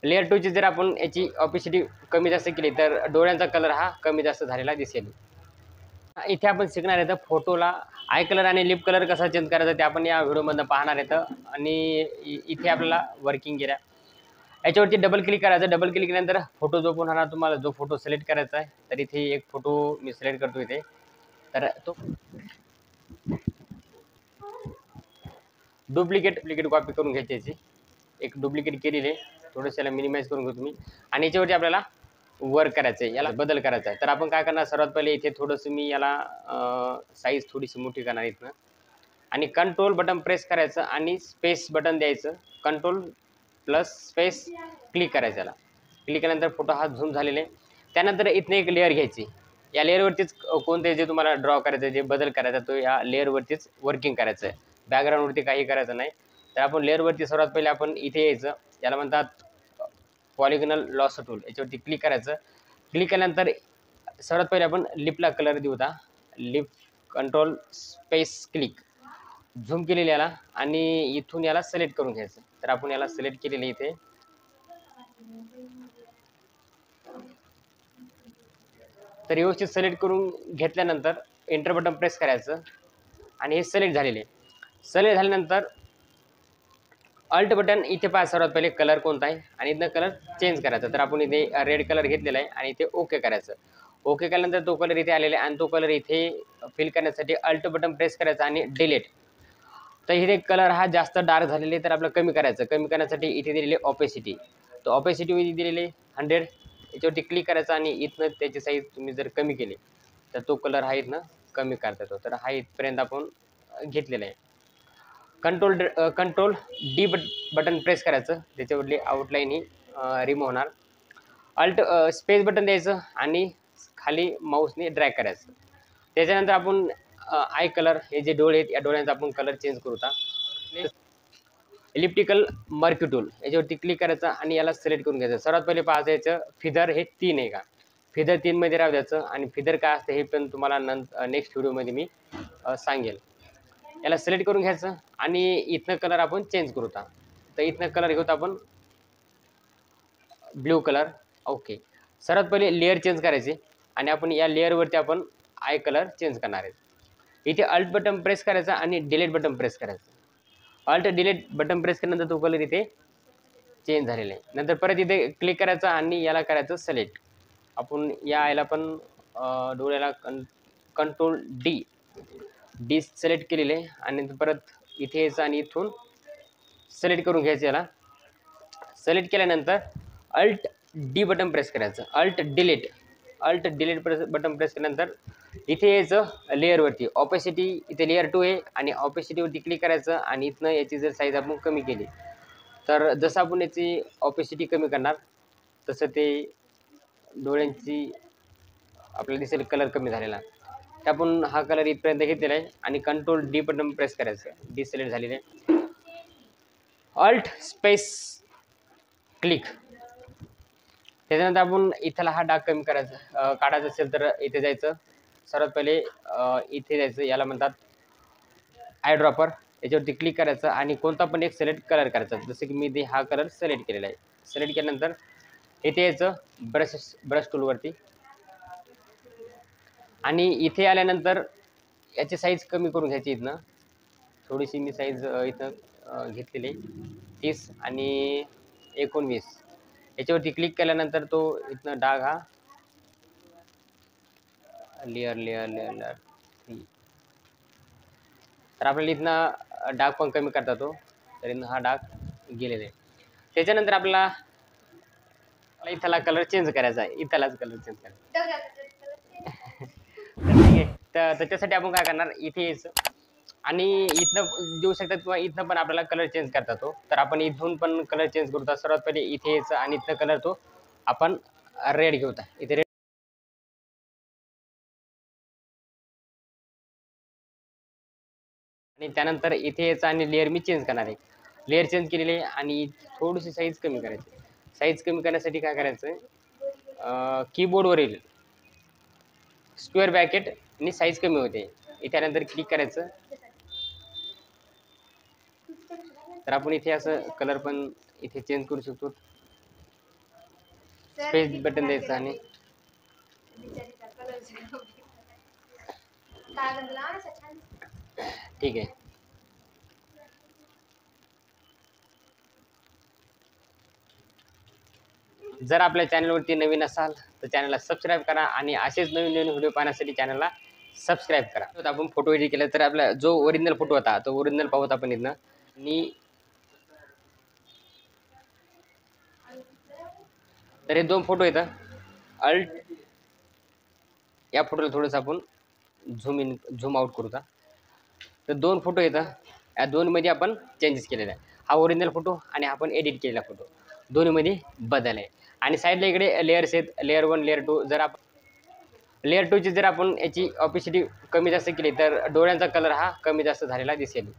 Layer 2 ची जर आपण याची ऑपेसिटी कमी जास्त केली तर डोळ्यांचा कलर हा कमी जास्त झालेला दिसेल. इथे आपण शिकणार आहे तर फोटोला आय कलर आणि लिप कलर कसा चेंज करायचा ते आपण या व्हिडिओमधनं पाहणार आहेत. आणि इथे आपल्याला वर्किंग केल्या याच्यावरती डबल क्लिक करायचं. डबल क्लिक केल्यानंतर फोटो जो पण होणार तुम्हाला जो फोटो सिलेक्ट करायचा आहे तर इथे एक फोटो मी सिलेक्ट करतो इथे. तर तो डुप्लिकेट कॉपी करून घ्यायची याची. एक डुप्लिकेट केलेली आहे थोडंसं याला मिनिमाइज करून घेऊ तुम्ही. आणि याच्यावरती आपल्याला वर्क करायचं आहे, याला बदल करायचा आहे. तर आपण काय करणार सर्वात पहिले इथे थोडंसं मी याला साईज थोडीशी मोठी करणार इथनं. आणि कंट्रोल बटन प्रेस करायचं आणि स्पेस बटन द्यायचं. कंट्रोल प्लस स्पेस क्लिक करायचं याला. क्लिक केल्यानंतर फोटो हा झूम झालेला आहे. त्यानंतर इथनं एक लेअर घ्यायची. या लेअरवरतीच कोणते जे तुम्हाला ड्रॉ करायचं जे बदल करायचा तो या लेअरवरतीच वर्किंग करायचं आहे. बॅकग्राऊंडवरती काही करायचं नाही. तर आपण लेअरवरती सर्वात पहिले आपण इथे यायचं. याला म्हणतात पॉलिगॉनल लॉस टूल. याच्यावरती क्लिक करायचं. क्लिक केल्यानंतर सर्वात पहिले आपण लिपला कलर देऊ. होता lip control space click zoom केलेलं याला आणि इथून याला सिलेक्ट करून घ्यायचं. तर आपण याला सिलेक्ट केलेलं इथे. तर व्यवस्थित सिलेक्ट करून घेतल्यानंतर एंटर बटन प्रेस करायचं आणि हे सिलेक्ट झालेले. सिलेक्ट झाल्यानंतर अल्ट बटन इथे पहा सर्वात पहिले कलर कोणता आहे आणि इथनं कलर चेंज करायचा. तर आपण इथे रेड कलर घेतलेला आहे आणि इथे ओके करायचं. ओके केल्यानंतर तो कलर इथे आलेला आहे आणि तो कलर इथे फिल करण्यासाठी अल्ट बटन प्रेस करायचा आणि डिलीट. तर इथे कलर हा जास्त डार्क झालेले तर आपल्याला कमी करायचं. कमी करण्यासाठी इथे दिलेली ऑपेसिटी. तर ऑपेसिटी दिलेली 100. याच्यावरती क्लिक करायचं आणि इथनं त्याची साईज तुम्ही जर कमी केली तर तो कलर हा इथनं कमी करता येतो. तर हा इथपर्यंत आपण घेतलेला आहे. कंट्रोल डी बटन प्रेस करायचं. त्याच्यावरली आउटलाईन ही रिमूव्ह होणार. अल्ट स्पेस बटन द्यायचं आणि खाली माऊसने ड्रॅग करायचं. त्याच्यानंतर आपण आय कलर हे जे डोळे आहेत या डोळ्यांचा आपण कलर चेंज करू. इलिप्टिकल मर्क्यू टूल याच्यावरती क्लिक करायचं आणि याला सिलेक्ट करून घ्यायचं. सर्वात पहिले पाहायचं याचं फिदर हे 3 आहे का. फिदर 3 मध्ये राहू द्यायचं. आणि फिदर काय असतं हे पण तुम्हाला नेक्स्ट व्हिडिओमध्ये मी सांगेल. याला सिलेक्ट करून घ्यायचं आणि इथनं कलर आपण चेंज करू. तर इथनं कलर घेऊ आपण ब्ल्यू कलर. ओके. सर्वात पहिले लेअर चेंज करायचे आणि आपण या लेअरवरती आपण आय कलर चेंज करणार आहे. इथे अल्ट बटन प्रेस करायचा आणि डिलीट बटन प्रेस करायचं. अल्ट डिलीट बटन प्रेस केल्यानंतर तो कलर इथे चेंज झालेला आहे. नंतर परत इथे क्लिक करायचं आणि याला करायचं सिलेक्ट. आपण या आयला पण डोळ्याला कंट्रोल डी सिलेक्ट केलेले आहे आणि परत इथे यायचं आणि इथून सिलेक्ट करून घ्यायचं. याला सिलेक्ट केल्यानंतर अल्ट डी बटन प्रेस करायचं. अल्ट डिलीट बटन प्रेस केल्यानंतर इथे यायचं लेअरवरती. ऑपेसिटी इथे लेअर 2 आहे आणि ऑपेसिटीवरती क्लिक करायचं आणि इथनं याची जर साईज आपण कमी केली तर जसं आपण याची ऑपेसिटी कमी करणार तसं ते डोळ्यांची आपल्याला दिसेल कलर कमी झालेला. तर आपण हा कलर इथपर्यंत घेतलेला आहे आणि कंट्रोल डी बटन प्रेस करायचं. डी सिलेक्ट झालेलं आहे. Alt space click. त्याच्यानंतर आपण इथला हा डाग कमी करायचा काढायचा असेल तर इथे जायचं. सर्वात पहिले इथे जायचं. याला म्हणतात आय ड्रॉपर. याच्यावरती क्लिक करायचं आणि कोणता पण एक सिलेक्ट कलर करायचा. जसं की मी इथे हा कलर सिलेक्ट केलेला आहे. सिलेक्ट केल्यानंतर इथे यायचं ब्रश टूलवरती आणि इथे आल्यानंतर याची साईज कमी करून घ्यायची. इथनं थोडीशी मी साईज इथं घेतलेली 30 आणि 19. याच्यावरती क्लिक केल्यानंतर तो इथनं डाग हा लेअर तर आपल्याला इथनं डाग पण कमी करता तो. तर इथनं हा डाग गेलेला आहे. त्याच्यानंतर आपल्याला इथला कलर चेंज करायचा आहे. इथलाच कलर चेंज करायचा. तर ठीक आहे. तर त्याच्यासाठी आपण काय करणार इथे यायचं आणि इथनं देऊ शकतात किंवा इथनं पण आपल्याला कलर चेंज करता तो. तर आपण इथून पण कलर चेंज करू. सर्वात पहिले इथे यायचं आणि इथनं कलर तो आपण रेड घेऊता. इथे रेड आणि त्यानंतर इथे यायचं आणि लेअर मी चेंज करणार आहे. लेअर चेंज केलेली आहे आणि थोडीशी साईज कमी करायची. साईज कमी करण्यासाठी काय करायचं कीबोर्डवरील स्क्वेअर ब्रॅकेट आणि साईज कमी होते. त्यानंतर क्लिक करायचं. तर आपण इथे असं कलर पण इथे चेंज करू शकतो. स्पेस बटन द्यायचं आणि ठीक आहे. जर आपल्या चॅनलवरती नवीन असाल तर चॅनलला सबस्क्राईब करा आणि असेच नवीन नवीन व्हिडिओ पाहण्यासाठी चॅनलला सबस्क्राईब करा. आता आपण फोटो एडिट केला तर आपला जो ओरिजिनल फोटो होता तो ओरिजिनल पाहूत आपण इथनं. आणि तर हे 2 फोटो येतं. अल्ट या फोटोला थोडंसं आपण झूम आउट करू. तर 2 फोटो येतं. या दोनमध्ये आपण चेंजेस केलेला आहे. हा ओरिजिनल फोटो आणि आपण एडिट केलेला फोटो दोन्हीमध्ये बदल आहे. आणि साईडला इकडे लेयर्स आहेत. Layer 1 layer 2. जर आपण लेयर 2ची जर आपण याची ऑपेसिटी कमी जास्त केली तर डोळ्यांचा कलर हा कमी जास्त झालेला दिसेल.